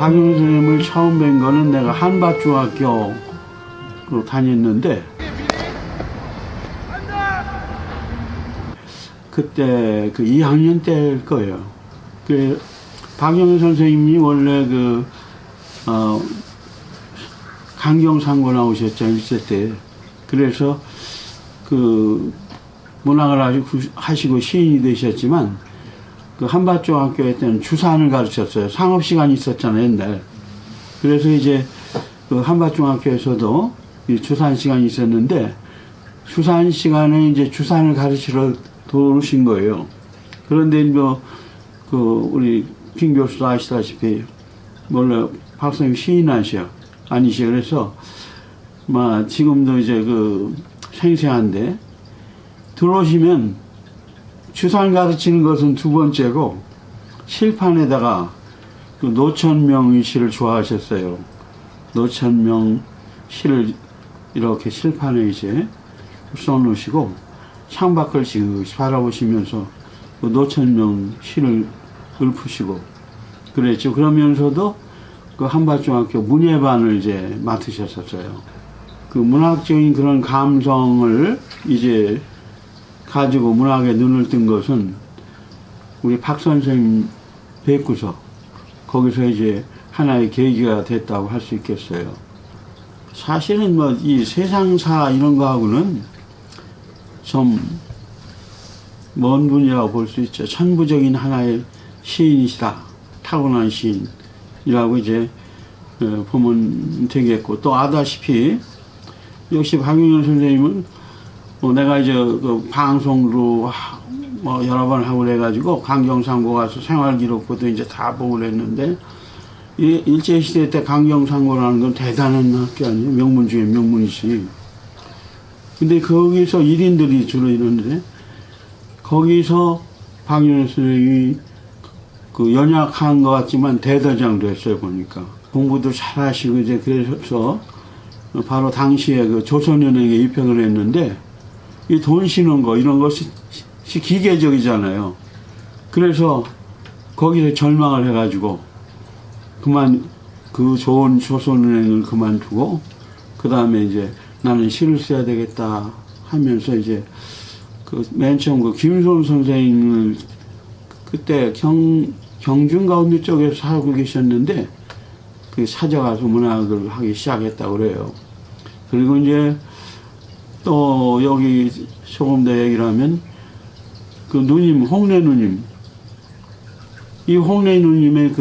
박용현 선생님을 처음 뵌 거는 내가 한밭중학교 다녔는데, 그때 2학년 때일 거예요. 박용현 선생님이 원래 강경상고 나오셨죠, 1세 때. 그래서 문학을 하시고 시인이 되셨지만, 한밭중학교에 때는 주산을 가르쳤어요. 상업시간이 있었잖아요, 옛날. 그래서 이제 한밭중학교에서도 주산 시간이 있었는데, 주산 시간에 이제 주산을 가르치러 들어오신 거예요. 그런데 우리 김 교수도 아시다시피, 원래 박 선생님 시인 아니시요. 그래서, 지금도 이제 생생한데, 들어오시면 주산 가르치는 것은 두 번째고, 실판에다가 노천명 시를 좋아하셨어요. 노천명 시를 이렇게 실판에 이제 써놓으시고, 창밖을 지그시 바라보시면서 노천명 시를 읊으시고 그랬죠. 그러면서도 한밭중학교 문예반을 이제 맡으셨었어요. 문학적인 그런 감성을 이제 가지고 문학에 눈을 뜬 것은 우리 박 선생님 뵙고서 거기서 이제 하나의 계기가 됐다고 할 수 있겠어요. 사실은 이 세상사 이런 거하고는 좀 먼 분이라고 볼 수 있죠. 천부적인 하나의 시인이시다. 타고난 시인이라고 이제 보면 되겠고, 또 아다시피 역시 박용현 선생님은 내가 이제 방송으로 여러 번 하고 그래가지고 강경상고 가서 생활기록부도 이제 다 보고 그랬는데, 일제시대 때 강경상고라는 건 대단한 학교 아니에요? 명문 중에 명문이시. 근데 거기서 1인들이 주로 있는데, 거기서 박용현 선생님이 연약한 것 같지만 대대장도 했어요, 보니까. 공부도 잘 하시고, 이제 그래서 바로 당시에 조선은행에 입학을 했는데, 이 돈 쉬는 거, 이런 것이 기계적이잖아요. 그래서 거기서 절망을 해가지고, 좋은 조선은행을 그만두고, 그 다음에 이제 나는 시를 써야 되겠다 하면서 이제 맨 처음 김소원 선생님을 그때 경주인가 어느 쪽에서 살고 계셨는데, 찾아가서 문학을 하기 시작했다고 그래요. 그리고 이제 또 여기 조금 더 얘기를 하면 누님, 홍래 누님, 이 홍래 누님의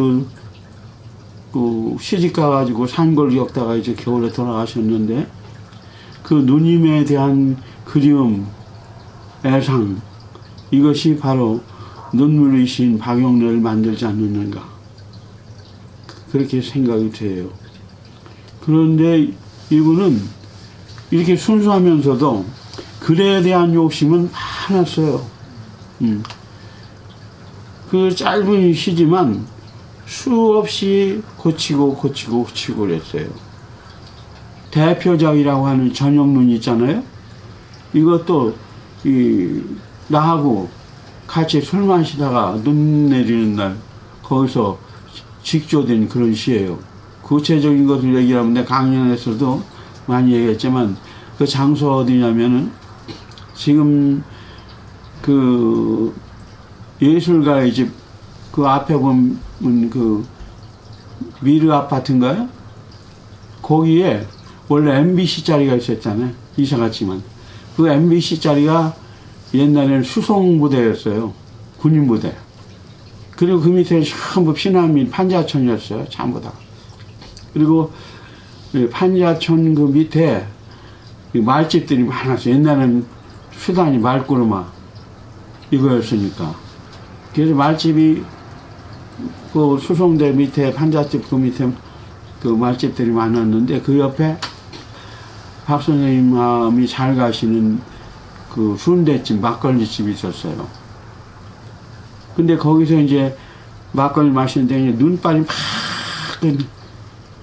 시집 가가지고 산골 겪다가 이제 겨울에 돌아가셨는데, 누님에 대한 그리움, 애상, 이것이 바로 눈물의 시인 박용래를 만들지 않느는가, 그렇게 생각이 돼요. 그런데 이분은 이렇게 순수하면서도 글에 대한 욕심은 많았어요. 짧은 시지만 수없이 고치고 그랬어요. 대표작이라고 하는 저녁눈 있잖아요. 이것도 나하고 같이 술 마시다가 눈 내리는 날 거기서 직조된 그런 시예요. 구체적인 것을 얘기하면 내가 강연에서도 많이 얘기했지만, 그 장소 어디냐면은 지금 예술가의 집 앞에 보면 미르 아파트인가요? 거기에 원래 MBC 자리가 있었잖아요. 이사 갔지만 그 MBC 자리가 옛날에는 수송부대였어요. 군인부대. 그리고 그 밑에 전부 피난민 판자촌이었어요. 전부 다. 그리고 판자촌 그 밑에 말집들이 많았어요. 옛날에는 수단이 말구르마 이거였으니까. 그래서 말집이 수송대 밑에, 판잣집 그 밑에 말집들이 많았는데, 그 옆에 박 선생님이 잘 가시는 순대집, 막걸리집이 있었어요. 근데 거기서 이제 막걸리 마시는데 눈발이 막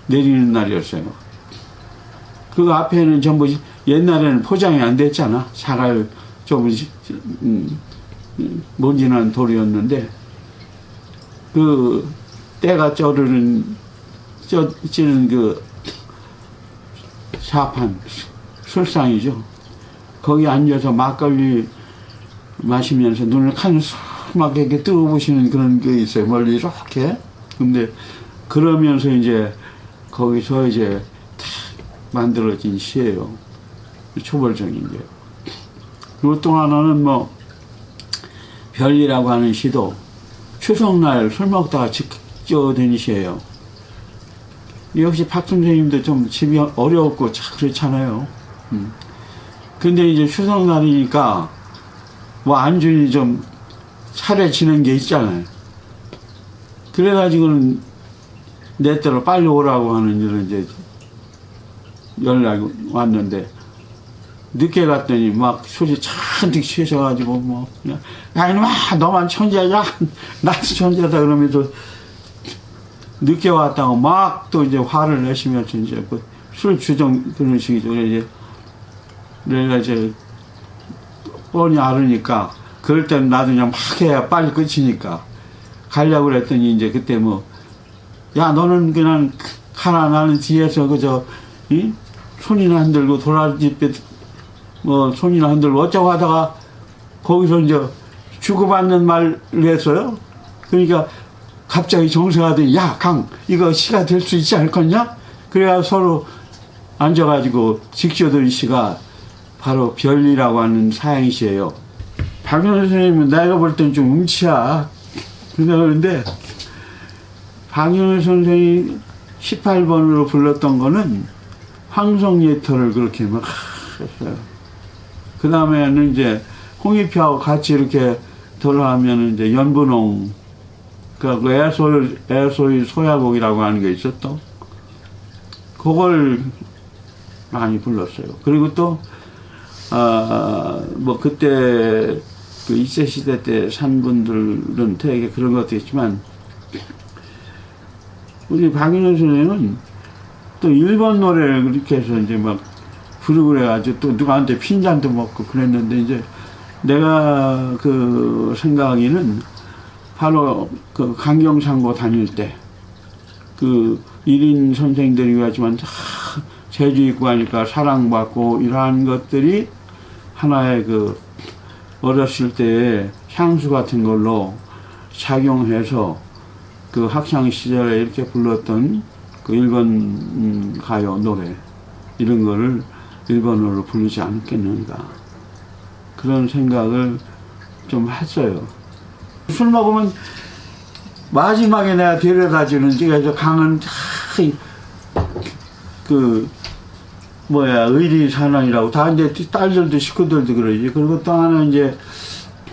내리는 날이었어요. 그 앞에는 전부 옛날에는 포장이 안 됐잖아. 사갈 좀 먼지난 돌이었는데, 때가 쩌르는 찌는 그 사판, 술상이죠. 거기 앉아서 막걸리 마시면서 눈을 칸수막하게 이렇게 뜨고보시는 그런 게 있어요. 멀리 이렇게. 근데 그러면서 이제 거기서 이제 다 만들어진 시예요. 초벌적인 게. 그리고 또 하나는 뭐 별이라고 하는 시도 추석날 술 먹다가 직조된 시예요. 역시 박 선생님도 좀 집이 어려웠고 참 그렇잖아요. 근데 이제 추석날이니까 뭐 안준이 좀 차려지는 게 있잖아요. 그래가지고는 내 때로 빨리 오라고 하는 이런 이제 연락이 왔는데 늦게 갔더니 막 술이 잔뜩 취해져가지고 뭐 그냥 야 이놈아 너만 천재야 나도 천재다 그러면서 늦게 왔다고 막 또 이제 화를 내시면서 이제 그 술 주정 그런 식이죠. 이제 내가 이제 뻔히 알으니까 그럴 때는 나도 그냥 막 해야 빨리 끝이니까 가려고 그랬더니 이제 그때 뭐 야 너는 그냥 가라 나는 뒤에서 그저 손이나 흔들고 도라지빛 뭐 손이나 흔들고 어쩌고 하다가 거기서 이제 주고받는 말을 했어요. 그러니까 갑자기 정색하더니 야 강 이거 시가 될 수 있지 않겠냐? 그래야 서로 앉아가지고 직조된 시가 바로 별이라고 하는 사양시예요. 박윤호 선생님은 내가 볼 땐 좀 음치야. 그런데 박윤호 선생이 18번으로 불렀던 거는 황성예터를 그렇게 막 했어요. 그 다음에는 이제 홍익표하고 같이 이렇게 돌아가면 이제 연분홍, 그 애소의 소야곡이라고 하는 게 있었던 그걸 많이 불렀어요. 그리고 또, 뭐 그때 그 일제시대 때 산 분들은 되게 그런 것도 있지만 우리 박윤호 선생은 또 일본 노래를 그렇게 해서 이제 막 부르고 그래가지고 또 누구한테 핀잔도 먹고 그랬는데 이제 내가 그 생각하기는 바로 그 강경상고 다닐 때 그 1인 선생들이었지만 재주 있고 하니까 사랑받고 이러한 것들이 하나의 그 어렸을 때 향수 같은 걸로 작용해서 그 학창 시절에 이렇게 불렀던 그 일본 가요 노래 이런 거를 일본어로 부르지 않겠는가 그런 생각을 좀 했어요. 술 먹으면 마지막에 내가 데려다 주는 저 강은 그 뭐야 의리산왕이라고 다 이제 딸들도 식구들도 그러지. 그리고 또 하나 이제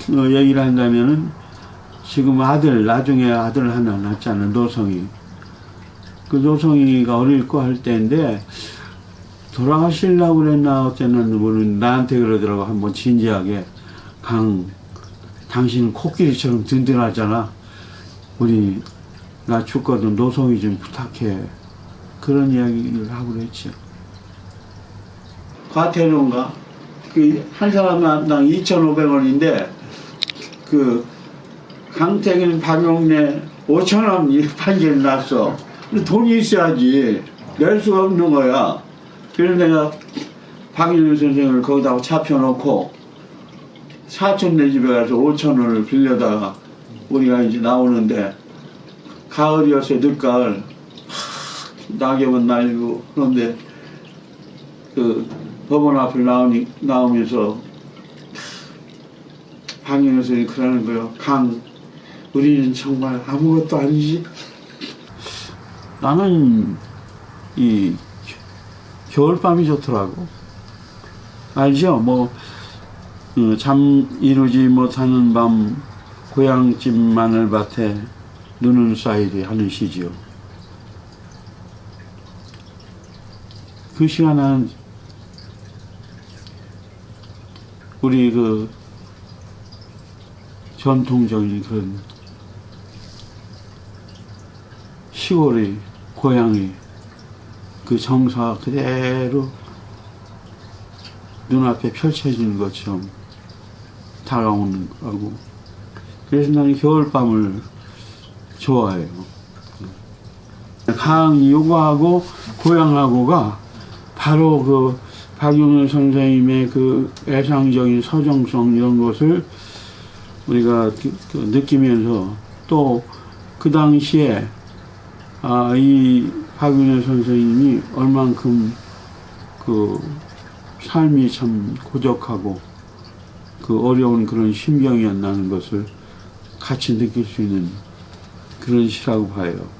얘기를 한다면은 지금 아들 나중에 아들 하나 낳잖아 노성이. 그 노성이가 어릴 거 할 때인데 돌아가시려고 그랬나 어쨌는 모르는 나한테 그러더라고. 한번 진지하게 강 당신은 코끼리처럼 든든하잖아. 우리 나 죽거든 노성이 좀 부탁해. 그런 이야기를 하고 그랬죠. 과태료인가? 그 한 사람당 2,500원인데 그 강택일 박용래 5,000원 판결이 났어. 근데 돈이 있어야지 낼 수가 없는 거야. 그래서 내가 박윤호 선생을 거기다가 잡혀놓고 사촌네 집에 가서 5,000원을 빌려다가 우리가 이제 나오는데 가을이었어요. 늦가을 낙엽은 날리고 그런데 그 법원 앞을 나오면서 박윤호 선생이 그러는 거예요. 강 우리는 정말 아무것도 아니지. 나는 이 겨울밤이 좋더라고. 알죠? 뭐 잠 이루지 못하는 밤 고향집 마늘밭에 눈은 쌓이리 하는 시지요. 그 시간은 우리 그 전통적인 그런 시골의 고향의 그 정서가 그대로 눈앞에 펼쳐지는 것처럼 다가오는 거고. 그래서 나는 겨울밤을 좋아해요. 강 요거하고 고향하고가 바로 그 박용렬 선생님의 그 애상적인 서정성 이런 것을 우리가 느끼면서 또 그 당시에 이 박용렬 선생님이 얼만큼 그 삶이 참 고적하고 그 어려운 그런 심경이었다는 것을 같이 느낄 수 있는 그런 시라고 봐요.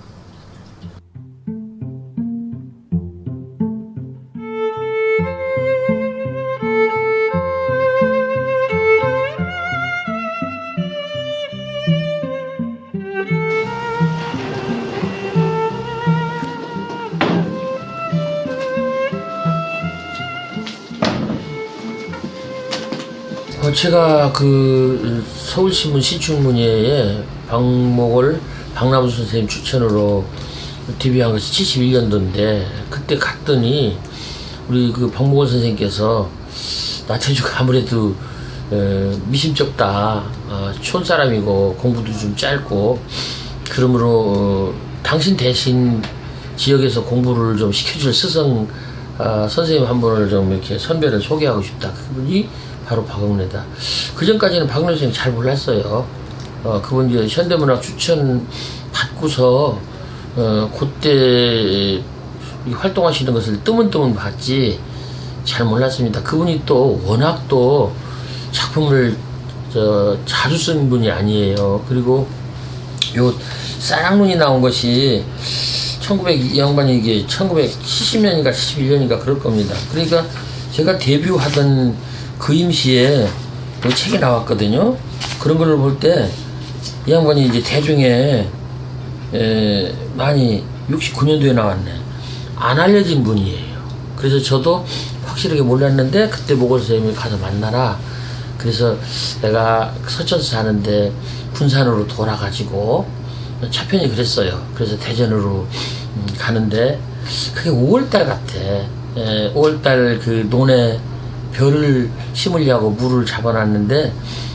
제가 그 서울신문 시춘문예에 박나무 선생님 추천으로 데뷔한 것이 71년도인데 그때 갔더니 우리 그 박목월 선생님께서 나태주가 아무래도 미심쩍다, 촌사람이고 공부도 좀 짧고 그러므로 당신 대신 지역에서 공부를 좀 시켜줄 스승 선생님 한 분을 좀 이렇게 선배를 소개하고 싶다. 그분이 바로 박용래다. 그 전까지는 박용래 선생님 잘 몰랐어요. 그분 이제 현대문학 추천 받고서 그때 활동하시는 것을 뜨문뜨문 봤지 잘 몰랐습니다. 그분이 또 워낙 또 작품을 자주 쓴 분이 아니에요. 그리고 요 쌀학문이 나온 것이 이 양반이 이게 1970년인가 71년인가 그럴 겁니다. 그러니까 제가 데뷔하던 그 임시에 그 책이 나왔거든요. 그런 걸 볼 때 이 양반이 이제 대중에 많이 69년도에 나왔네. 안 알려진 분이에요. 그래서 저도 확실하게 몰랐는데 그때 목월 선생님을 가서 만나라. 그래서 내가 서천서 사는데 군산으로 돌아가지고 차편이 그랬어요. 그래서 대전으로 가는데 그게 5월달 같아. 5월달 그 논에 별을 심으려고 물을 잡아놨는데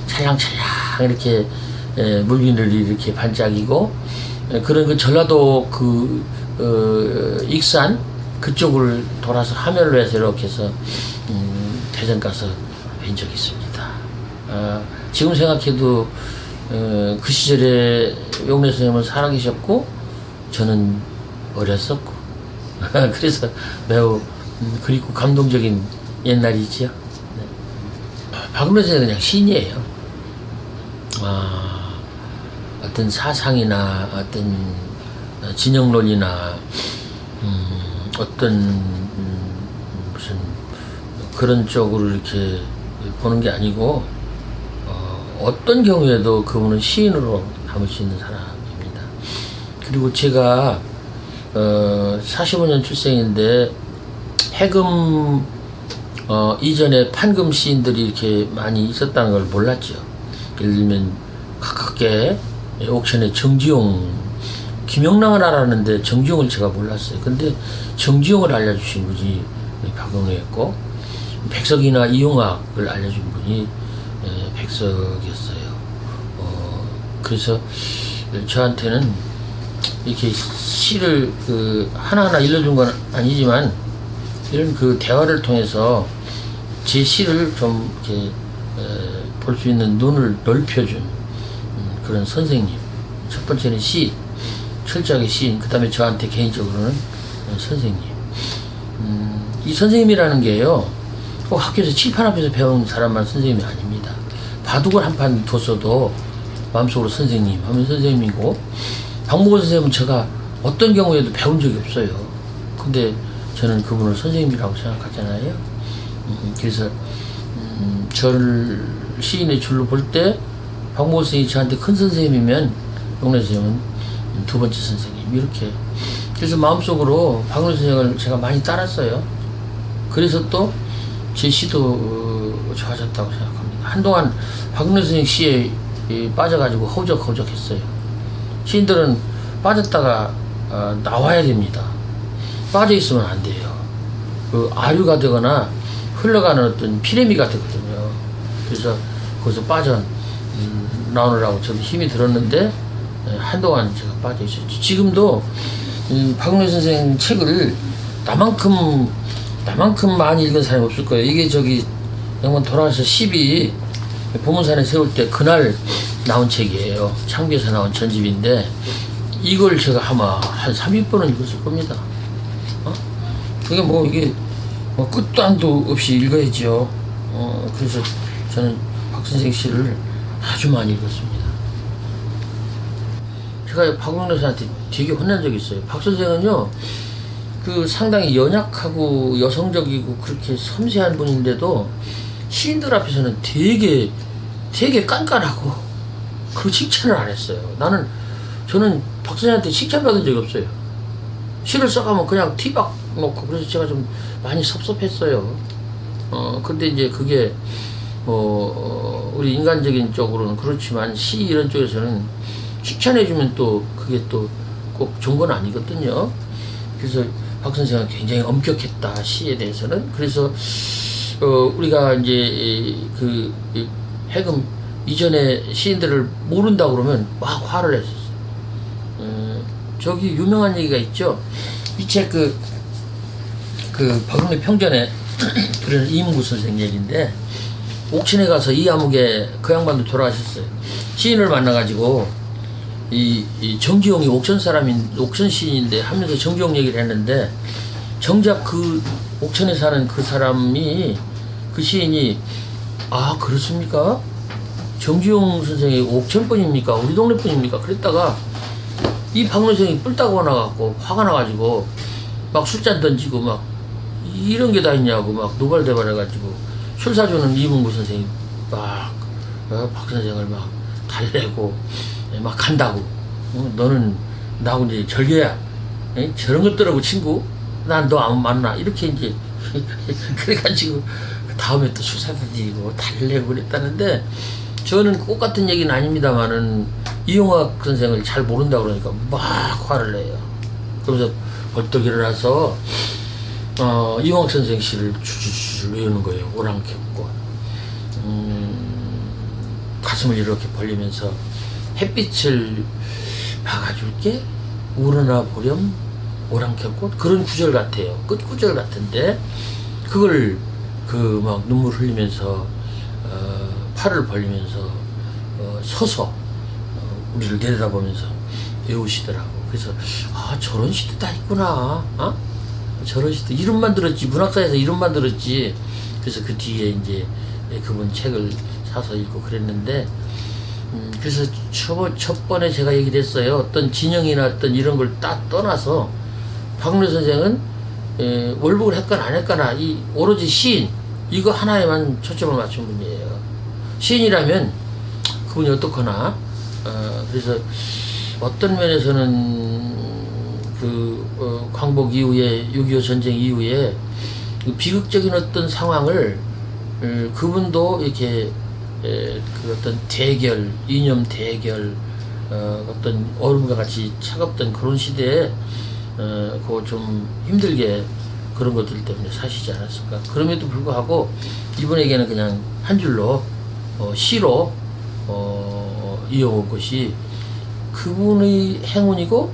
찰랑찰랑 이렇게 물비늘이 이렇게 반짝이고 그런 그 전라도 익산 그쪽을 돌아서 하멸로 해서 이렇게 해서 대전 가서 뵌 적이 있습니다. 지금 생각해도 그 시절에 용래 선생님은 살아계셨고 저는 어렸었고 그래서 매우 그립고 감동적인 옛날이지요. 네. 박용래 선생님은 그냥 시인이에요. 어떤 사상이나 어떤 진영론이나 어떤 무슨 그런 쪽으로 이렇게 보는 게 아니고 어떤 경우에도 그분은 시인으로 담을 수 있는 사람입니다. 그리고 제가 45년 출생인데 해금 이전에 판금 시인들이 이렇게 많이 있었다는 걸 몰랐죠. 예를 들면 가깝게 옥천에 정지용, 김영랑을 알았는데 정지용을 제가 몰랐어요. 근데 정지용을 알려주신 분이 박용래였고 백석이나 이용학을 알려준 분이 백석이었어요. 그래서 저한테는 이렇게 시를 하나하나 일러준 건 아니지만 이런 그 대화를 통해서 제 시를 좀 이렇게 볼 수 있는 눈을 넓혀준 그런 선생님. 첫 번째는 시, 철저하게 시인. 그 다음에 저한테 개인적으로는 선생님. 이 선생님이라는 게요, 꼭 학교에서 칠판 앞에서 배운 사람만 선생님이 아닙니다. 바둑을 한 판 뒀어도 마음속으로 선생님 하면 선생님이고, 박목월 선생님은 제가 어떤 경우에도 배운 적이 없어요. 근데 저는 그분을 선생님이라고 생각하잖아요. 그래서 저를 시인의 줄로 볼 때 박목월 선생님이 저한테 큰 선생님이면 용래 선생님은 두 번째 선생님 이렇게. 그래서 마음속으로 박용래 선생님을 제가 많이 따랐어요. 그래서 또 제 시도 좋아졌다고 생각합니다. 한동안 박용래 선생님 시에 빠져가지고 허우적허우적했어요. 시인들은 빠졌다가 나와야 됩니다. 빠져 있으면 안 돼요. 그 아류가 되거나 흘러가는 어떤 피레미가 되거든요. 그래서 거기서 빠져 나오느라고 저도 힘이 들었는데 한동안 제가 빠져 있었죠. 지금도 박은혜 선생 책을 나만큼 많이 읽은 사람이 없을 거예요. 이게 양반 돌아가서 10이 보문산에 세울 때 그날 나온 책이에요. 창비에서 나온 전집인데 이걸 제가 아마 한 30번은 읽었을 겁니다. 이게 끝도 안도 없이 읽어야죠. 그래서 저는 박 선생 시를 아주 많이 읽었습니다. 제가 박은혜 선생한테 되게 혼난 적이 있어요. 박 선생은요, 상당히 연약하고 여성적이고 그렇게 섬세한 분인데도 시인들 앞에서는 되게 깐깐하고 그리고 칭찬을 안 했어요. 저는 박 선생한테 칭찬받은 적이 없어요. 시를 써가면 그냥 티박 놓고 그래서 제가 좀 많이 섭섭했어요. 근데 이제 그게 우리 인간적인 쪽으로는 그렇지만 시 이런 쪽에서는 칭찬해주면 또 그게 또 꼭 좋은 건 아니거든요. 그래서 박 선생은 굉장히 엄격했다, 시에 대해서는. 그래서 우리가 이제 해금 이전에 시인들을 모른다 그러면 막 화를 했었어요. 저기 유명한 얘기가 있죠. 이 책 박은혜 평전에 그런 이문구 선생 얘기인데, 옥천에 가서 이암흑에 그 양반도 돌아가셨어요. 시인을 만나가지고 이 정지용이 옥천 시인인데 하면서 정지용 얘기를 했는데, 정작 옥천에 사는 그 사람이, 그 시인이, 아 그렇습니까? 정지용 선생이 옥천 분입니까? 우리 동네 분입니까? 그랬다가 이 박은혜 선생이 뿔따고 나가고 화가 나가지고 막 술잔 던지고 막 이런 게 다 있냐고 막 노발대발해가지고 술 사주는 이문구 선생이 막 박 선생을 막 달래고 막 간다고. 너는 나하고 이제 절개야. 저런 것들하고 친구? 난 너 안 만나. 이렇게 이제 그래가지고 다음에 또 술 사다 드리고 달래고 그랬다는데, 저는 똑같은 얘기는 아닙니다만은 이용학 선생을 잘 모른다 그러니까 막 화를 내요. 그러면서 벌떡 일어나서 이용학 선생 시를 주주주 외우는 거예요. 오랑캐꽃. 가슴을 이렇게 벌리면서 햇빛을 막아줄게 우러나 보렴 오랑캐꽃, 그런 구절 같아요. 끝구절 같은데 그걸 막 눈물 흘리면서 팔을 벌리면서 서서 우리를 내려다보면서 외우시더라고. 그래서 저런 시도 다 있구나. 저런 시도 이름만 들었지, 문학사에서 이름만 들었지. 그래서 그 뒤에 이제 그분 책을 사서 읽고 그랬는데, 그래서 첫 번에 제가 얘기를 했어요. 어떤 진영이나 어떤 이런 걸 딱 떠나서 박은혜 선생은 월북을 했거나 안 했거나 이 오로지 시인 이거 하나에만 초점을 맞춘 분이에요. 시인이라면 그분이 어떻거나 그래서 어떤 면에서는 광복 이후에 6.25 전쟁 이후에 비극적인 어떤 상황을 그분도 이렇게 어떤 대결, 이념 대결, 어떤 얼음과 같이 차갑던 그런 시대에 좀 힘들게 그런 것들 때문에 사시지 않았을까. 그럼에도 불구하고 이분에게는 그냥 한 줄로 시로 이어온 것이 그분의 행운이고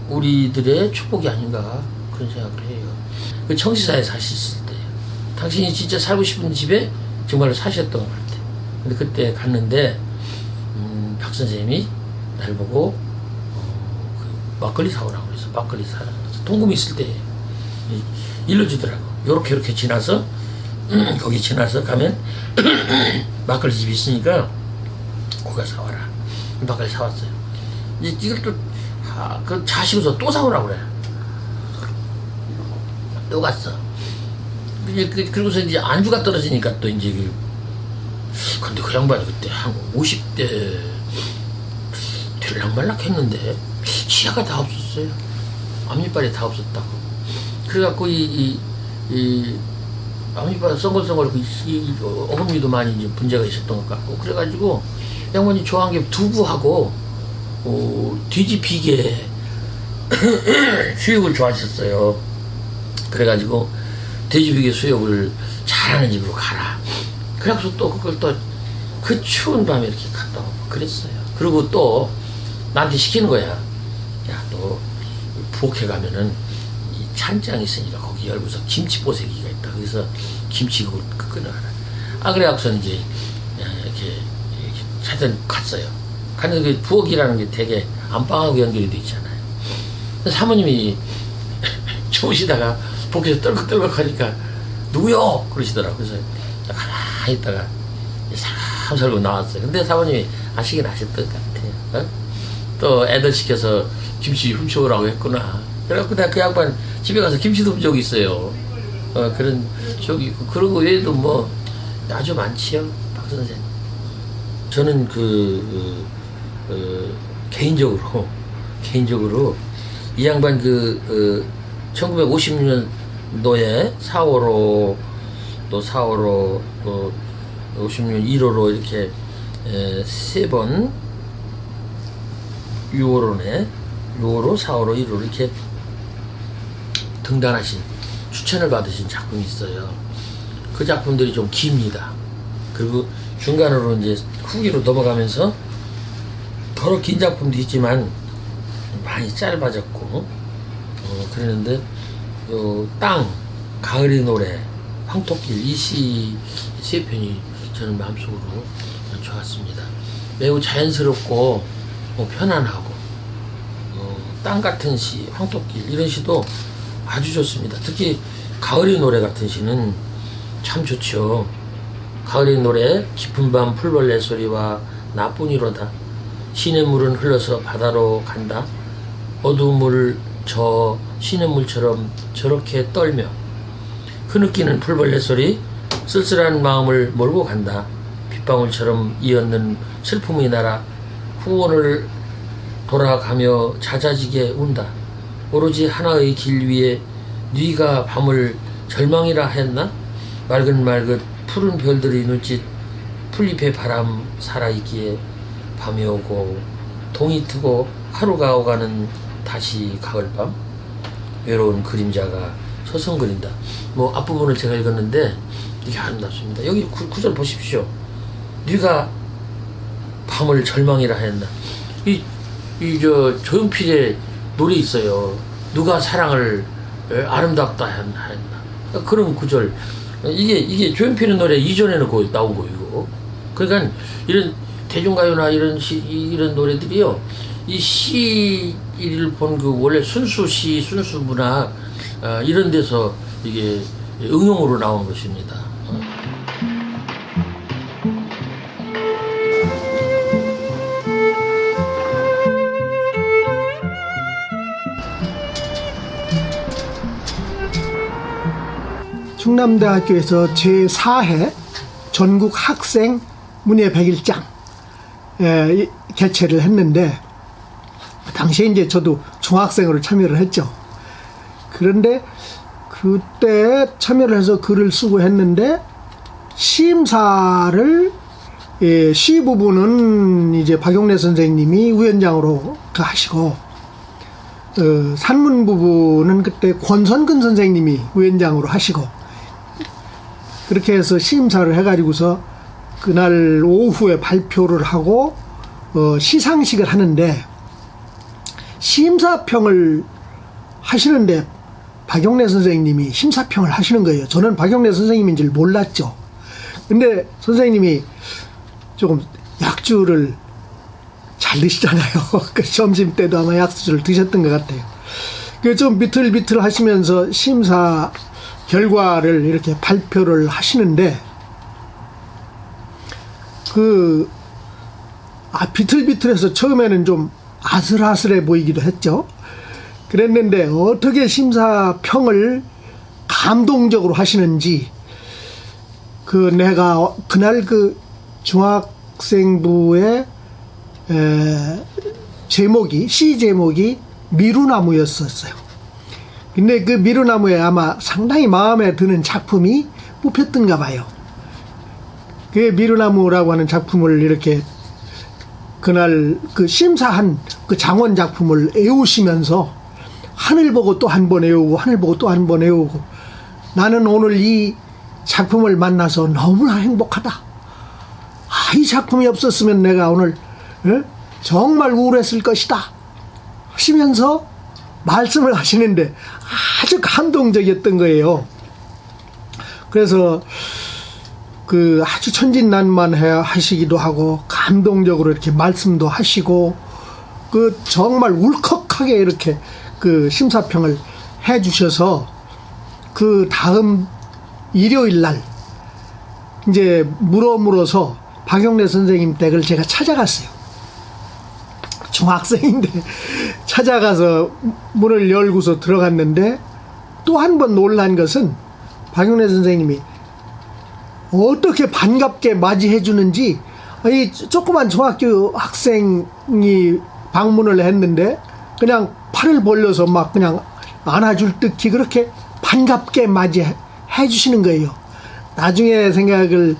우리들의 축복이 아닌가 그런 생각을 해요. 그 청시사에 사셨을 때 당신이 진짜 살고 싶은 집에 정말로 사셨던 것 같아요. 근데 그때 갔는데 박 선생님이 날 보고 막걸리 사오라고 그래서 막걸리 사라고 해서 통금이 있을 때 일러주더라고. 요렇게 지나서 거기 지나서 가면 막걸리 집이 있으니까 거기 사와라. 막걸리 사왔어요. 이걸 또 그 자시고서 또 사오라고 그래. 또 갔어. 그리고서 이제 안주가 떨어지니까 또 이제 근데 그 양반이 그때 한 50대 들락말락 했는데 치아가 다 없었어요. 앞니빨이 다 없었다고. 그래갖고 이 앞니빨 썬글썬글 어금니도 많이 이제 문제가 있었던 것 같고, 그래가지고 양반이 좋아한 게 두부하고 뒤집히게 수육을 좋아하셨어요. 그래가지고 돼지비계 수육을 잘하는 집으로 가라. 그래서 또 그걸 또 그 추운 밤에 이렇게 갔다 오고 그랬어요. 그리고 또 나한테 시키는 거야. 야, 너 부엌에 가면은 이 찬장이 있으니까 거기 열고서 김치 보세기가 있다. 그래서 김치국을 끓여라. 그래갖고서는 이제 이렇게 찾아 갔어요. 갔는데 그 부엌이라는 게 되게 안방하고 연결이 돼 있잖아요. 사모님이 주무시다가 부엌에서 떨컥떨컥 하니까 누구요? 그러시더라고요. 그래서 가만히 있다가 살살고 나왔어요. 근데 사모님이 아시긴 아셨던 것 같아요. 또 애들 시켜서 김치 훔쳐오라고 했구나. 그래갖고 내가 그 양반 집에 가서 김치도 훔쳐오고 있어요. 그런 적이 있고, 그런 거 외에도 뭐 아주 많지요, 박 선생. 저는 개인적으로 이 양반 1950년도에 4월호 또 4월호 또 50년 1월호 이렇게 3번 6월호네 6월호 4월호 1월호 이렇게 등단하신 추천을 받으신 작품이 있어요. 그 작품들이 좀 깁니다. 그리고 중간으로 이제 후기로 넘어가면서 더러 긴 작품도 있지만 많이 짧아졌고 그러는데 땅, 가을의 노래, 황토길 이 시 세 편이 저는 마음속으로 좋았습니다. 매우 자연스럽고 편안하고 땅 같은 시, 황토길 이런 시도 아주 좋습니다. 특히 가을의 노래 같은 시는 참 좋죠. 가을의 노래 깊은 밤 풀벌레 소리와 나뿐이로다. 시냇물은 흘러서 바다로 간다. 어두움을 저 시냇물처럼 저렇게 떨며 흐느끼는 풀벌레 소리 쓸쓸한 마음을 몰고 간다. 빗방울처럼 이었는 슬픔의 나라 후원을 돌아가며 잦아지게 운다. 오로지 하나의 길 위에 네가 밤을 절망이라 했나? 맑은 푸른 별들의 눈짓 풀잎의 바람 살아있기에 밤이 오고 동이 트고 하루가 오가는 다시 가을밤 외로운 그림자가 서성거린다. 뭐 앞부분을 제가 읽었는데 이게 아름답습니다. 여기 구절 보십시오. 네가 밤을 절망이라 했나. 조용필의 노래 있어요. 누가 사랑을 아름답다 했나. 그런 구절. 이게 조용필의 노래 이전에는 거의 나온 거예요. 그러니까 이런 대중가요나 이런 노래들이요. 이 시를 본 그 원래 순수시, 순수문학 이런 데서 이게 응용으로 나온 것입니다. 충남대학교에서 제4회 전국 학생 문예 100일장 개최를 했는데 당시에 이제 저도 중학생으로 참여를 했죠. 그런데 그때 참여를 해서 글을 쓰고 했는데 심사를 시 부분은 이제 박용래 선생님이 위원장으로 하시고 산문 부분은 그때 권선근 선생님이 위원장으로 하시고 그렇게 해서 심사를 해가지고서 그날 오후에 발표를 하고 시상식을 하는데 심사평을 하시는데 박용래 선생님이 심사평을 하시는 거예요. 저는 박용래 선생님인 줄 몰랐죠. 근데 선생님이 조금 약주를 잘 드시잖아요. 그 점심 때도 아마 약주를 드셨던 것 같아요. 그 좀 비틀비틀 하시면서 심사 결과를 이렇게 발표를 하시는데 비틀비틀해서 처음에는 좀 아슬아슬해 보이기도 했죠. 그랬는데 어떻게 심사평을 감동적으로 하시는지 내가 그날 중학생부의 시 제목이 미루나무였었어요. 근데 그 미루나무에 아마 상당히 마음에 드는 작품이 뽑혔던가 봐요. 그 미루나무라고 하는 작품을 이렇게 그날 심사한 장원 작품을 애우시면서 하늘 보고 또 한 번 애우고 하늘 보고 또 한 번 애우고 나는 오늘 이 작품을 만나서 너무나 행복하다. 이 작품이 없었으면 내가 오늘 정말 우울했을 것이다 하시면서 말씀을 하시는데 아주 감동적이었던 거예요. 그래서 그 아주 천진난만하시기도 하고 감동적으로 이렇게 말씀도 하시고 그 정말 울컥하게 이렇게 그 심사평을 해 주셔서 그 다음 일요일 날 이제 물어서 박영래 선생님 댁을 제가 찾아갔어요. 중학생인데 찾아가서 문을 열고서 들어갔는데 또 한 번 놀란 것은 박영래 선생님이 어떻게 반갑게 맞이해 주는지, 이 조그만 중학교 학생이 방문을 했는데 그냥 팔을 벌려서 막 그냥 안아줄 듯이 그렇게 반갑게 맞이해 주시는 거예요. 나중에 생각을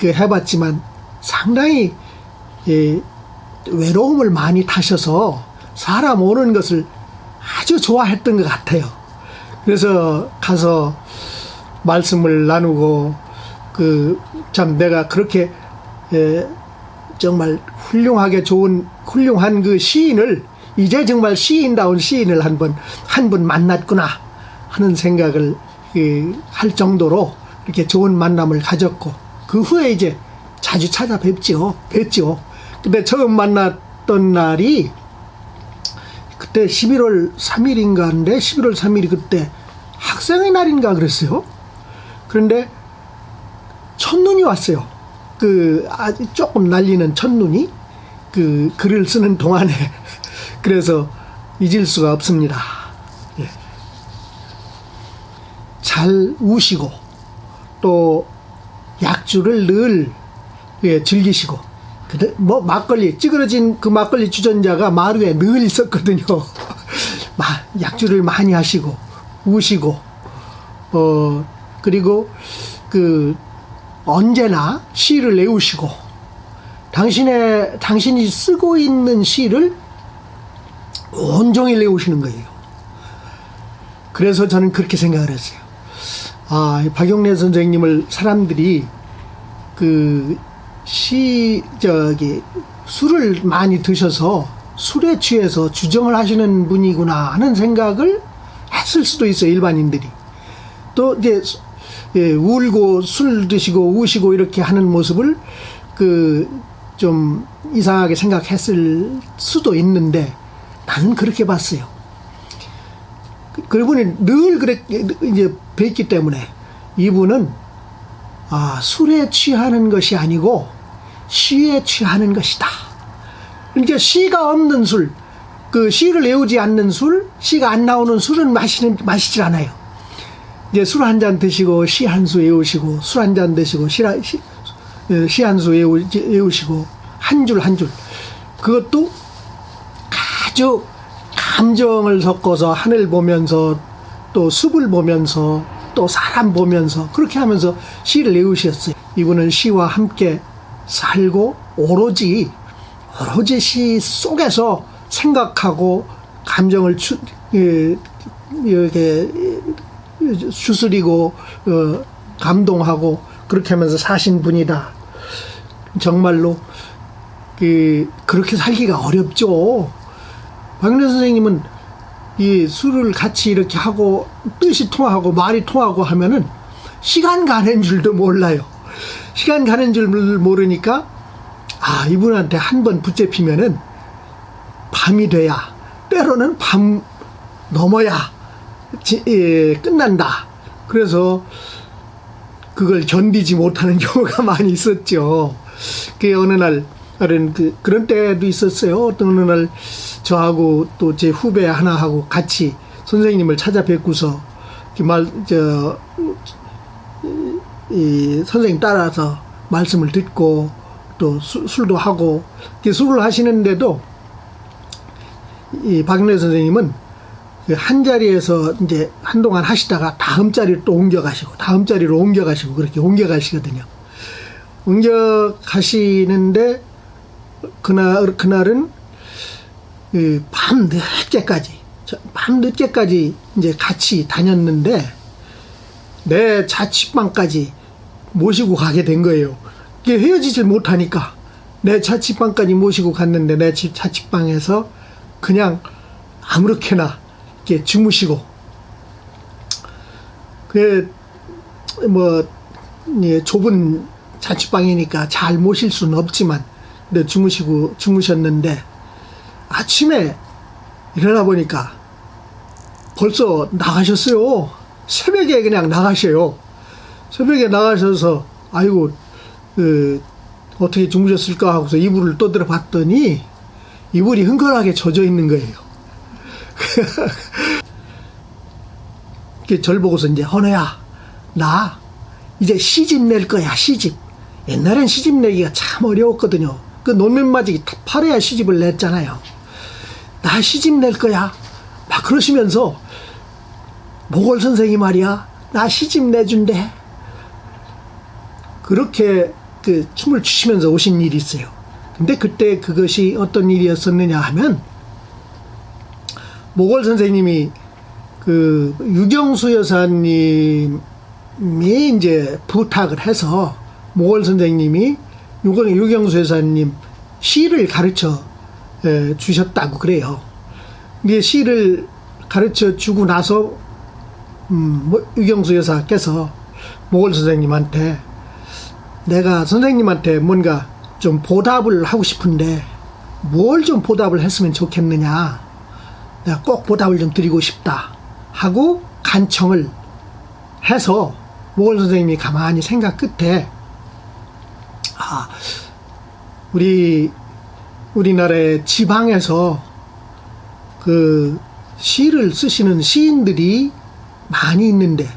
해봤지만 상당히 외로움을 많이 타셔서 사람 오는 것을 아주 좋아했던 것 같아요. 그래서 가서 말씀을 나누고 참 내가 그렇게 정말 훌륭한 그 시인을 이제 정말 시인다운 시인을 한 분 만났구나 하는 생각을 할 정도로 이렇게 좋은 만남을 가졌고, 그 후에 이제 자주 찾아뵙죠. 근데 처음 만났던 날이 그때 11월 3일인가인데 11월 3일이 그때 학생의 날인가 그랬어요. 그런데 첫눈이 왔어요. 아주 조금 날리는 첫눈이 글을 쓰는 동안에 그래서 잊을 수가 없습니다. 예. 잘 우시고 또 약주를 늘 즐기시고, 뭐 막걸리 찌그러진 그 막걸리 주전자가 마루에 늘 있었거든요. 약주를 많이 하시고 우시고 그리고 언제나 시를 내우시고 당신이 쓰고 있는 시를 온종일 내우시는 거예요. 그래서 저는 그렇게 생각을 했어요. 박영래 선생님을 사람들이 술을 많이 드셔서 술에 취해서 주정을 하시는 분이구나 하는 생각을 했을 수도 있어요, 일반인들이. 또 이제 울고 술 드시고 우시고 이렇게 하는 모습을 좀 이상하게 생각했을 수도 있는데 나는 그렇게 봤어요. 그분이 늘 이제 뵀기 때문에 이분은 술에 취하는 것이 아니고 시에 취하는 것이다. 그러니까 시가 없는 술, 시를 외우지 않는 술, 시가 안 나오는 술은 마시질 않아요. 이제 술 한 잔 드시고 시 한 수 외우시고, 술 한 잔 드시고 시 한 수 외우시고, 한 줄 한 줄. 그것도 아주 감정을 섞어서 하늘 보면서 또 숲을 보면서 또 사람 보면서 그렇게 하면서 시를 외우셨어요. 이분은 시와 함께 살고 오로지 시 속에서 생각하고 감정을 이렇게 추스리고 감동하고 그렇게 하면서 사신 분이다. 정말로 그렇게 살기가 어렵죠. 박영래 선생님은 이 술을 같이 이렇게 하고 뜻이 통하고 말이 통하고 하면은 시간 가는 줄도 몰라요. 시간 가는 줄 모르니까 이분한테 한 번 붙잡히면은 밤이 돼야, 때로는 밤 넘어야 끝난다. 그래서 그걸 견디지 못하는 경우가 많이 있었죠. 어느 날은 그런 때도 있었어요. 어느 날 저하고 또 제 후배 하나하고 같이 선생님을 찾아뵙고서 선생님 따라서 말씀을 듣고 또 술도 하고, 술을 하시는데도 이 박영래 선생님은 한 자리에서 이제 한동안 하시다가 다음 자리로 또 옮겨가시고 다음 자리로 옮겨가시고 그렇게 옮겨가시거든요. 옮겨가시는데 그날은 밤 늦게까지 이제 같이 다녔는데 내 자취방까지 모시고 가게 된 거예요. 이게 헤어지질 못하니까 내 자취방까지 모시고 갔는데 내 집 자취방에서 그냥 아무렇게나 이렇게 주무시고, 좁은 자취방이니까 잘 모실 수는 없지만, 근데 주무셨는데, 아침에 일어나 보니까 벌써 나가셨어요. 새벽에 그냥 나가셔요. 새벽에 나가셔서, 아이고, 어떻게 주무셨을까 하고서 이불을 떠들어 봤더니, 이불이 흥건하게 젖어 있는 거예요. 절 보고서 이제, 헌호야, 나 이제 시집 낼 거야, 시집. 옛날엔 시집 내기가 참 어려웠거든요. 그 논면마저기 다 팔아야 시집을 냈잖아요. 나 시집 낼 거야. 막 그러시면서, 모골 선생이 말이야, 나 시집 내준대. 그렇게 춤을 추시면서 오신 일이 있어요. 근데 그때 그것이 어떤 일이었었느냐 하면, 모골 선생님이 유경수 여사님이 이제 부탁을 해서 모골 선생님이 유경수 여사님 시를 가르쳐 주셨다고 그래요. 이게 시를 가르쳐 주고 나서 유경수 여사께서 모골 선생님한테, 내가 선생님한테 뭔가 좀 보답을 하고 싶은데 뭘 좀 보답을 했으면 좋겠느냐, 내가 꼭 보답을 좀 드리고 싶다 하고 간청을 해서 모골 선생님이 가만히 생각 끝에, 우리나라의 지방에서 시를 쓰시는 시인들이 많이 있는데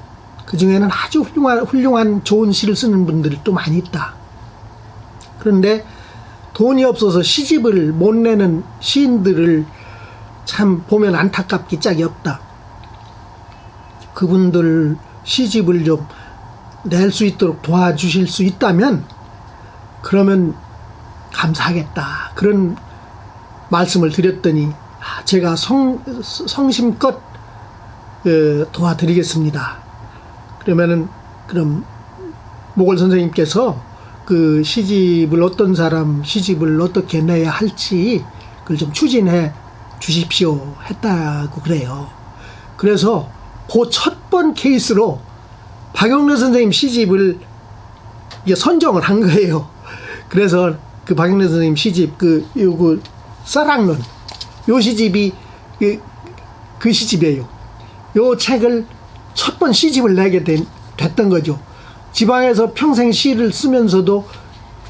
그 중에는 아주 훌륭한 좋은 시를 쓰는 분들이 또 많이 있다. 그런데 돈이 없어서 시집을 못 내는 시인들을 참 보면 안타깝기 짝이 없다. 그분들 시집을 좀 낼 수 있도록 도와주실 수 있다면 그러면 감사하겠다. 그런 말씀을 드렸더니, 제가 성심껏 도와드리겠습니다. 그러면은, 그럼 모골 선생님께서 그 시집을 어떤 사람 시집을 어떻게 내야 할지 그걸 좀 추진해 주십시오 했다고 그래요. 그래서 그 첫 번 케이스로 박영래 선생님 시집을 선정을 한 거예요. 그래서 그 박영래 선생님 시집, 쌀학론, 요 시집이 그 시집이에요. 요 책을 첫 번 시집을 내게 됐던 거죠. 지방에서 평생 시를 쓰면서도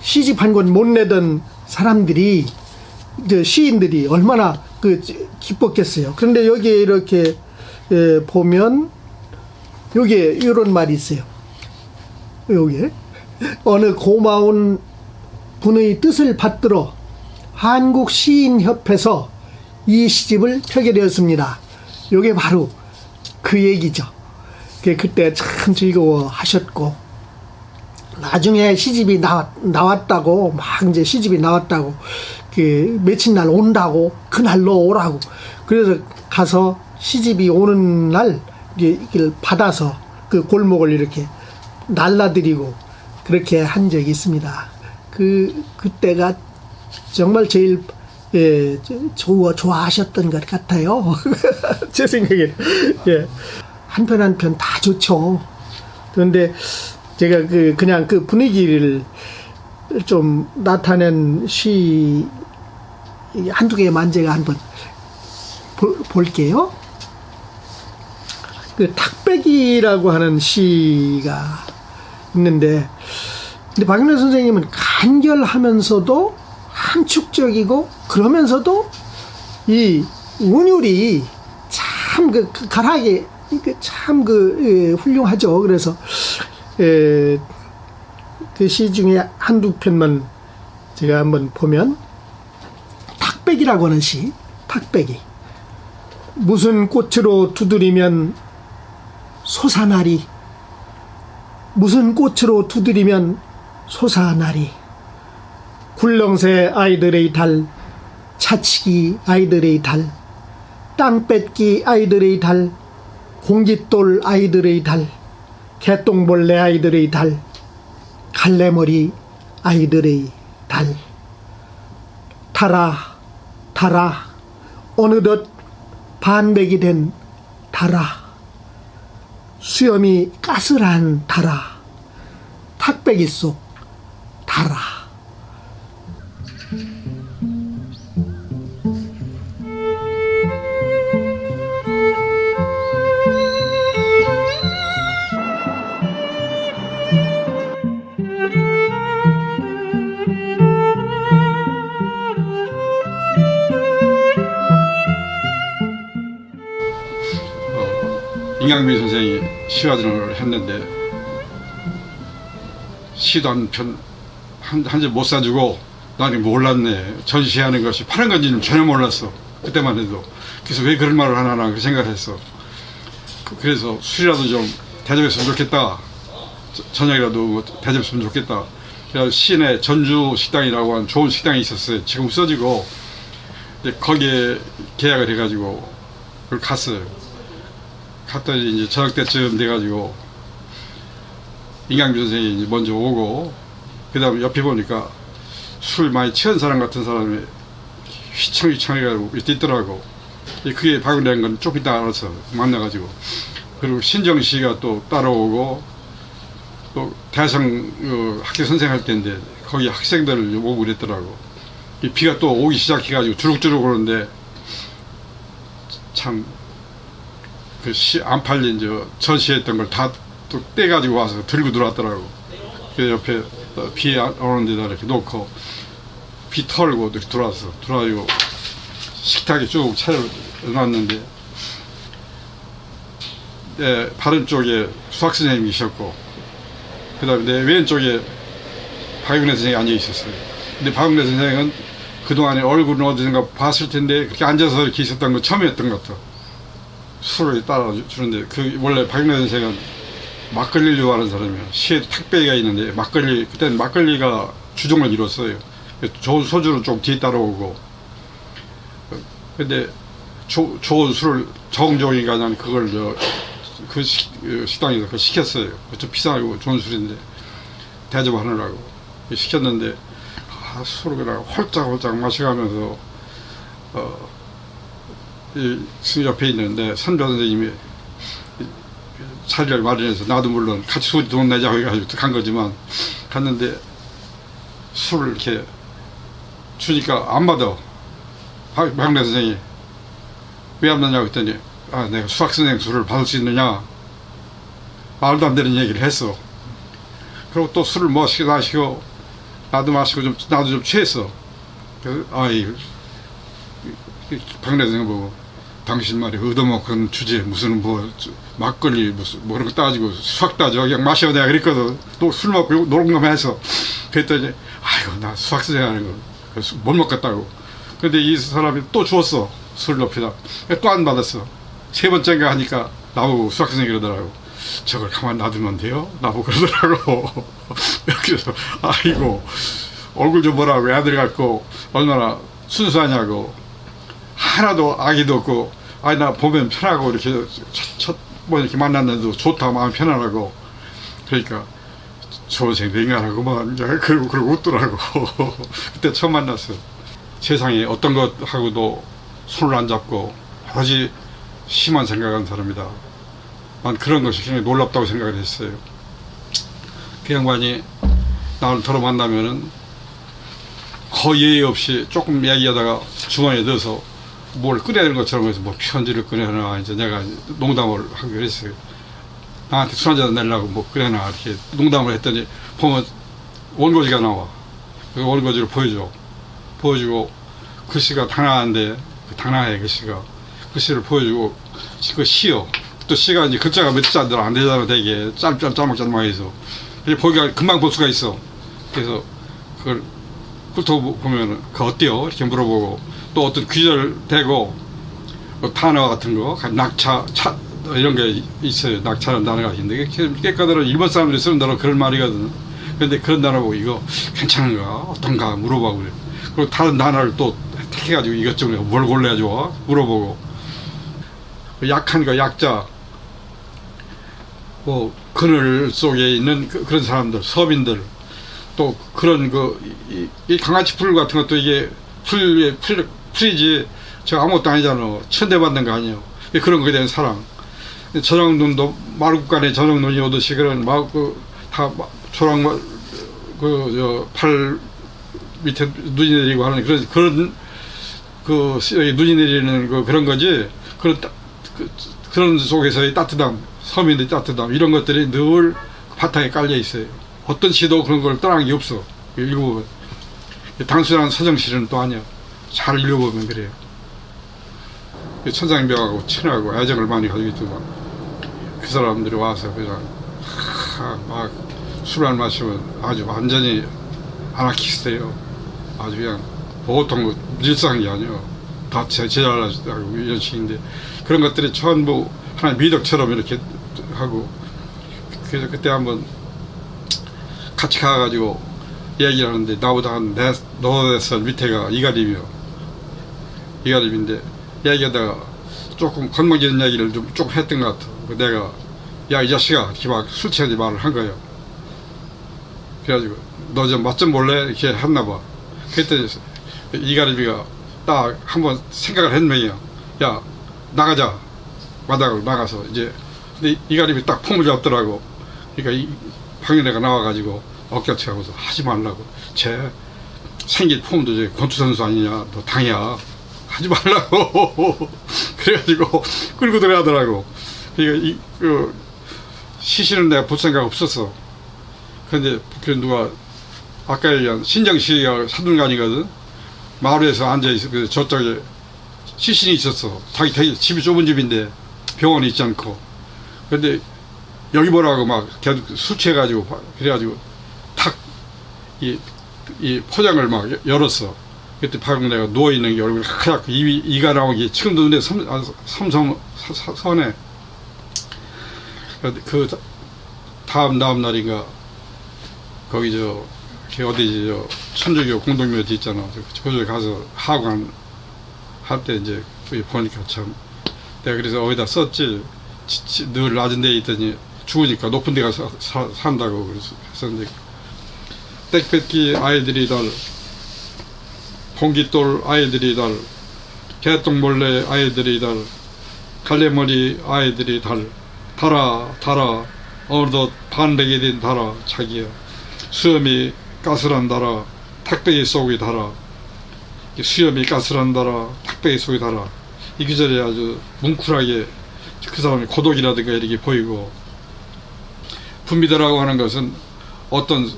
시집 한 권 못 내던 사람들이, 시인들이 얼마나 기뻤겠어요. 그런데 여기에 이렇게 보면, 여기에 이런 말이 있어요. 여기에 어느 고마운 분의 뜻을 받들어 한국시인협회에서 이 시집을 펴게 되었습니다. 이게 바로 그 얘기죠. 그때 참 즐거워하셨고, 나중에 시집이 나왔다고, 막 이제 시집이 나왔다고, 며칠 날 온다고, 그날로 오라고. 그래서 가서 시집이 오는 날, 이걸 받아서 그 골목을 이렇게 날라드리고, 그렇게 한 적이 있습니다. 그때가 정말 제일, 좋아하셨던 것 같아요. 제 생각에. 예. 한편 한편 다 좋죠. 그런데 제가 그냥 그 분위기를 좀 나타낸 시 한두 개만 제가 한번 볼게요. 탁배기라고 하는 시가 있는데, 근데 박영래 선생님은 간결하면서도 함축적이고, 그러면서도 이 운율이 참 가락이 참 훌륭하죠. 그래서 그 시 중에 한두 편만 제가 한번 보면, 탁배기라고 하는 시, 탁배기. 무슨 꽃으로 두드리면 솟아나리, 무슨 꽃으로 두드리면 솟아나리. 굴렁새 아이들의 달, 차치기 아이들의 달, 땅 뺏기 아이들의 달, 공깃돌 아이들의 달, 개똥벌레 아이들의 달, 갈래머리 아이들의 달. 달아 달아 어느덧 반백이 된 달아, 수염이 까슬한 달아, 탁배기 속 달아. 임양빈 선생이 시화전을 했는데 시도 한지 못 사주고 나는 몰랐네. 전시하는 것이 파는 건지는 전혀 몰랐어. 그때만 해도. 그래서 왜 그런 말을 하나 그 생각을 했어. 그래서 술이라도 좀 대접했으면 좋겠다. 저녁이라도 뭐 대접했으면 좋겠다. 그래서 시내 전주 식당이라고 하는 좋은 식당이 있었어요. 지금 없어지고 거기에 계약을 해가지고 그걸 갔어요. 갔더니 이제 저녁 때쯤 돼가지고 임양빈 선생이 이제 먼저 오고, 그 다음에 옆에 보니까 술 많이 취한 사람 같은 사람이 휘청휘청 해가지고 있더라고. 그게 박은래인 건 좀 이따 알아서 만나가지고. 그리고 신정 씨가 또 따라오고, 또 대성 학교 선생 할 때인데 거기 학생들을 오고 그랬더라고. 이 비가 또 오기 시작해가지고 주룩주룩 오는데 참 그 안 팔린 전시했던 걸 다 또 떼가지고 와서 들고 들어왔더라고. 그 옆에 비 오는 데다 이렇게 놓고 비 털고 이렇게 들어왔어. 들어와가지고 식탁에 쭉 차려놨는데 내 바른 쪽에 수학 선생님이 계셨고, 그 다음에 내 왼쪽에 박윤래 선생이 앉아 있었어요. 근데 박윤래 선생은 그동안에 얼굴은 어디선가 봤을 텐데 그렇게 앉아서 이렇게 있었던 건 처음이었던 것 같아. 술을 따라 주는데, 그 원래 박윤래 선생은 막걸리를 좋아하는 사람이에요. 시에도 탁배기가 있는데 막걸리, 그때는 막걸리가 주종을 이뤘어요. 좋은 소주는 좀 뒤에 따라오고. 근데 좋은 술을 정종이가 난 그걸 그 식당에서 그걸 시켰어요. 좀 비싸고 좋은 술인데 대접하느라고 시켰는데 술을 그냥 홀짝홀짝 마셔가면서 이 옆에 있는데 선배 선생님이 자리를 마련해서 나도 물론 같이 술이 돈 내자고 해가지고 간 거지만, 갔는데 술을 이렇게 주니까 안 받아. 박래 선생이 왜 안 받냐고 했더니, 내가 수학 선생 술을 받을 수 있느냐, 말도 안 되는 얘기를 했어. 그리고 또 술을 마시고 나도 마시고 나도 좀 취했어. 그래서 박래 선생 보고, 당신 말이 얻어먹은 주제 무슨 막걸리 무슨 그런 거 따지고 수학 따져 그냥 마셔 내가 그랬거든. 또 술 먹고 노름가만 해서 그랬더니 나 수학 선생 하는 거 못 먹겠다고. 근데 이 사람이 또 주었어. 술 높이다. 또 안 받았어. 세 번째인가 하니까 나보고 수학 선생이 그러더라고. 저걸 가만 놔두면 돼요? 나보고 그러더라고. 그래서 얼굴 좀 보라고. 애들 같고 얼마나 순수하냐고. 하나도 악의도 없고, 나 보면 편하고, 이렇게 이렇게 만났는데도 좋다, 마음 편안하고. 그러니까 좋은 생각하구만. 그러고 웃더라고. 그때 처음 만났어. 세상에 어떤 것하고도 손을 안 잡고 오로지 심한 생각한 사람이다. 난 그런 것이 굉장히 놀랍다고 생각을 했어요. 그 양반이 나를 더러 만나면은 거의 예의 없이 조금 얘기하다가 주머니에 넣어서 뭘 꺼내야 되는 것처럼 해서 편지를 꺼내놔. 이제 내가 농담을 하기로 했어요. 나한테 술 한잔 내려고 꺼내놔. 이렇게 농담을 했더니 보면 원고지가 나와. 그 원고지를 보여주고 글씨가 당나한데, 당나해 글씨가. 글씨를 보여주고, 그 시요. 또 시가 이제 글자가 몇 자들 안 되잖아, 되게. 짤막해서. 보기가 금방 볼 수가 있어. 그래서 그걸 훑어보면, 어때요? 이렇게 물어보고. 또 어떤 귀절 대고 단어 같은 거, 낙차, 이런 게 있어요. 낙차라는 단어가 있는데 깨끗하게 일본 사람들이 쓰는 단어 그런 말이거든. 그런데 그런 단어 보고 이거 괜찮은가 어떤가 물어보고 그래. 그리고 다른 단어를 또 택해가지고 이것저것 뭘 골라야 좋아 물어보고. 약한 거 약자, 그늘 속에 있는 그런 사람들, 서민들, 또 그런 이 강아지 풀 같은 것도 이게 풀이지 저 아무것도 아니잖아. 천대받는 거 아니에요. 그런 거에 대한 사랑. 저녁눈도 말국간에 저녁눈이 오듯이 그런 다 조랑 팔 밑에 눈이 내리고 하는 그런 눈이 내리는 그런 거지. 그런 속에서의 따뜻함, 서민의 따뜻함 이런 것들이 늘 바탕에 깔려 있어요. 어떤 시도 그런 걸 떠나는 게 없어. 읽어보면 단순한 서정시는 또 아니야. 잘 읽어보면 그래요. 천상병하고 친하고 애정을 많이 가지고 있더만 그 사람들이 와서 그냥 막 술을 마시면 아주 완전히 아나키스트예요. 아주 그냥 보통 일상한 게 아니에요. 다 제잘하고 이런 식인데 그런 것들이 전부 하나의 미덕처럼 이렇게 하고 그래서 그때 한번 같이 가가지고 얘기를 하는데 나보다 한 4살 밑에가 이가림인데 얘기하다가 조금 건방지는 얘기를 조금 했던 것 같아. 내가 야 이 자식아 이렇게 막 술 취하지 말을 한 거예요. 그래가지고 너 좀 맛 좀 볼래? 이렇게 했나봐. 그랬더니 이가림이가 딱 한번 생각을 했명이야. 야 나가자. 마당으로 나가서 이제 근데 이가림이 딱 폼을 잡더라고. 그러니까 이 방연애가 나와가지고 어깨치하고서 하지 말라고. 쟤 생긴 폼도 이제 권투선수 아니냐. 너 당이야. 하지 말라고. 그래가지고 끌고 들어가더라고. 그러니까 시신은 내가 볼 생각 없었어. 근데 그 누가 아까 얘기한 신정씨가 사둔간이거든. 마을에서 앉아있어. 그래서 저쪽에 시신이 있었어. 자기 되게 집이 좁은 집인데 병원이 있지 않고. 근데 여기 보라고 막 계속 술 취해가지고 그래가지고 탁 이 포장을 막 열었어. 그때 박영래가 누워있는 게 얼굴이 하얗고 이가 나오기 지금도 눈에 섬에 그 다음 날인가 거기 어디지 천주교 공동묘지 있잖아. 거기 가서 하관 할 때 이제 보니까 참 내가 그래서 어디다 썼지. 늘 낮은 데에 있더니 죽으니까 높은 데 가서 산다고 그래서 했었는데 땡볕기 아이들이 달 공깃돌 아이들이 달 개똥벌레 아이들이 달 갈래머리 아이들이 달아 어느덧 반백이 된 달아 자기야 수염이 까슬한 달아 탁배기 속이 달아 수염이 까슬한 달아 탁배기 속이 달아 이 구절에 아주 뭉클하게 그 사람의 고독이라든가 이렇게 보이고 분비대라고 하는 것은 어떤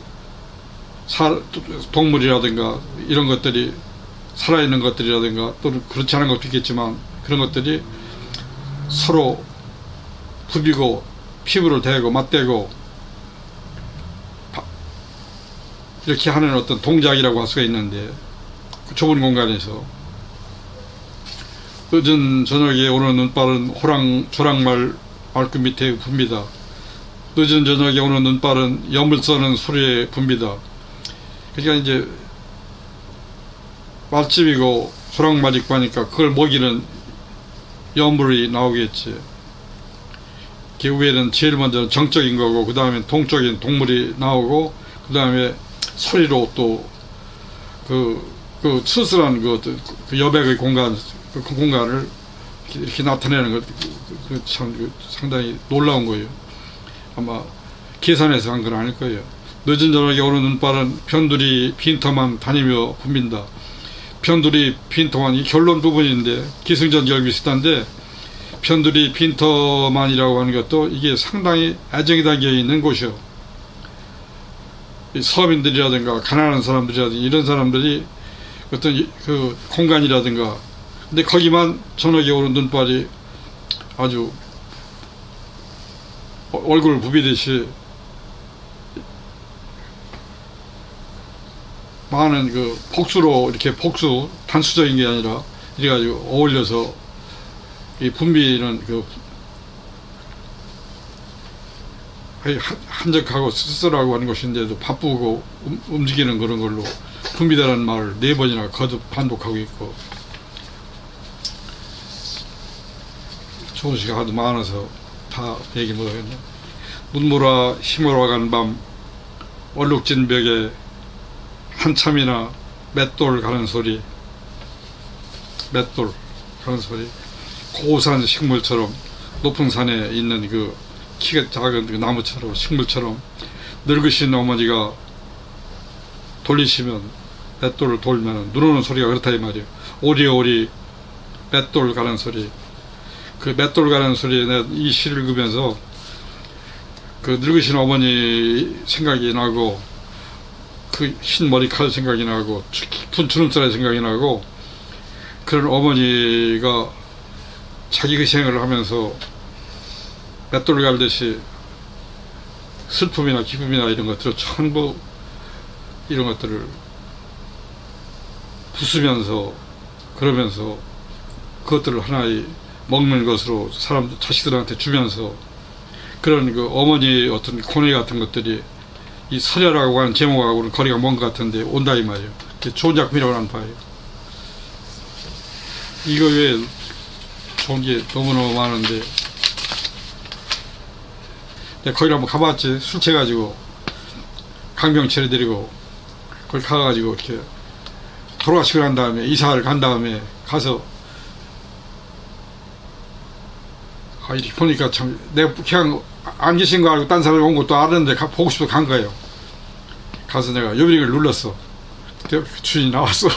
동물이라든가 이런 것들이 살아있는 것들이라든가 또는 그렇지 않은 것도 있겠지만 그런 것들이 서로 부비고 피부를 대고 맞대고 이렇게 하는 어떤 동작이라고 할 수가 있는데 그 좁은 공간에서 늦은 저녁에 오는 눈발은 조랑말 말끝 밑에 붑니다. 늦은 저녁에 오는 눈발은 염을 써는 소리에 붑니다. 그러니까 이제 말집이고 조랑말 있고 하니까 그걸 먹이는 염불이 나오겠지. 그 위에는 제일 먼저 정적인 거고 그 다음에 동적인 동물이 나오고 그 다음에 소리로 또 그 스스로한 그 여백의 공간 그 공간을 이렇게 나타내는 것 참 상당히 놀라운 거예요. 아마 계산해서 한 건 아닐 거예요. 늦은 저녁에 오는 눈발은 변두리 빈터만 다니며 붐빈다. 변두리 빈터만 이 결론 부분인데 기승전결 비슷한데 변두리 빈터만이라고 하는 것도 이게 상당히 애정이 담겨 있는 곳이요. 서민들이라든가 가난한 사람들이라든가 이런 사람들이 어떤 그 공간이라든가 근데 거기만 저녁에 오는 눈발이 아주 얼굴을 부비듯이 많은 그 복수로 이렇게 단수적인 게 아니라 이래가지고 어울려서 이 분비는 그 한적하고 쓸쓸하고 하는 것인데도 바쁘고 움직이는 그런 걸로 분비다라는 말을 4번이나 거듭 반복하고 있고 좋은 시가 하도 많아서 다 얘기 못하겠네. 눈물아 힘으로 간 밤 얼룩진 벽에 한참이나 맷돌 가는 소리 맷돌 하는 소리, 고산 식물처럼 높은 산에 있는 그 키가 작은 그 나무처럼 식물처럼 늙으신 어머니가 돌리시면 맷돌을 돌면 눈 오는 소리가 그렇다 이 말이에요. 오리오리 맷돌 가는 소리. 그 맷돌 가는 소리에 내가 이 시를 읽으면서 그 늙으신 어머니 생각이 나고 그 흰 머리칼 생각이 나고 깊은 주름살 생각이 나고 그런 어머니가 자기 희생을 하면서 맷돌 갈듯이 슬픔이나 기쁨이나 이런 것들을 전부 이런 것들을 부수면서 그러면서 그것들을 하나의 먹는 것으로 사람 자식들한테 주면서 그런 그 어머니의 어떤 고뇌 같은 것들이 이 서려라고 하는 제목하고는 거리가 먼 것 같은데 온다 이 말이에요. 좋은 작품이라고 하는 바예요. 이거 외에 좋은 게 너무너무 많은데 내가 거기를 한번 가봤지. 술 취해가지고 강병 차려드리고 거기 가가지고 이렇게 돌아가시고 난 다음에 이사를 간 다음에 가서 이렇게 보니까 참 내가 그냥 안 계신 거 알고 딴 사람이 온 것도 아는데 보고 싶어서 간 거예요. 가서 내가 요비링을 눌렀어. 그때 주인이 나왔어.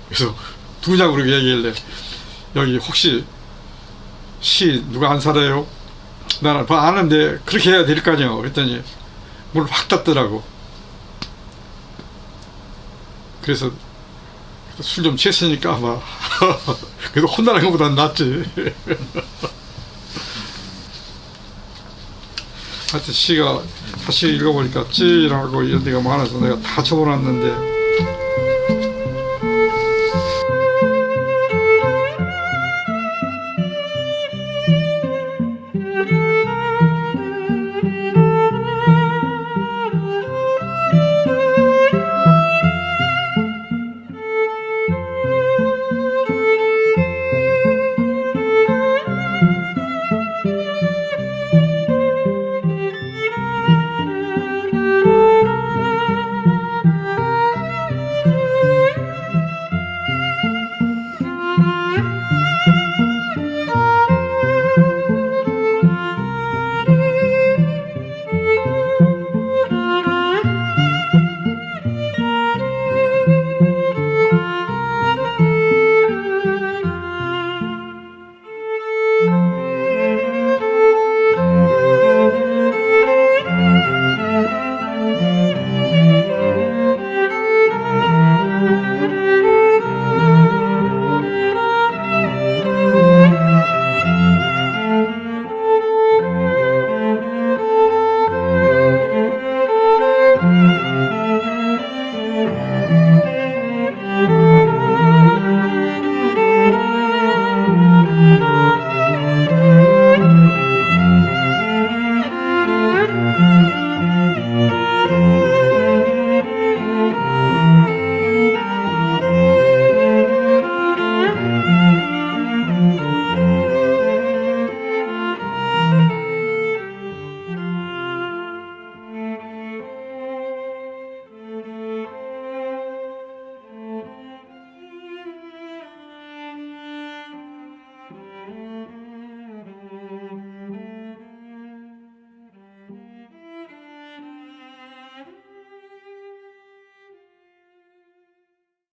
그래서 누구냐고 그렇게 얘기했길래 여기 혹시 시 누가 안 살아요? 나는 아는데 그렇게 해야 될 거 아니에요. 그랬더니 문을 확 닫더라고. 그래서 술 좀 취했으니까 아마 그래도 혼나는 것보다는 낫지. 하여튼 시가 다시 읽어보니까 찔하고 이런 데가 많아서 내가 다 적어놨는데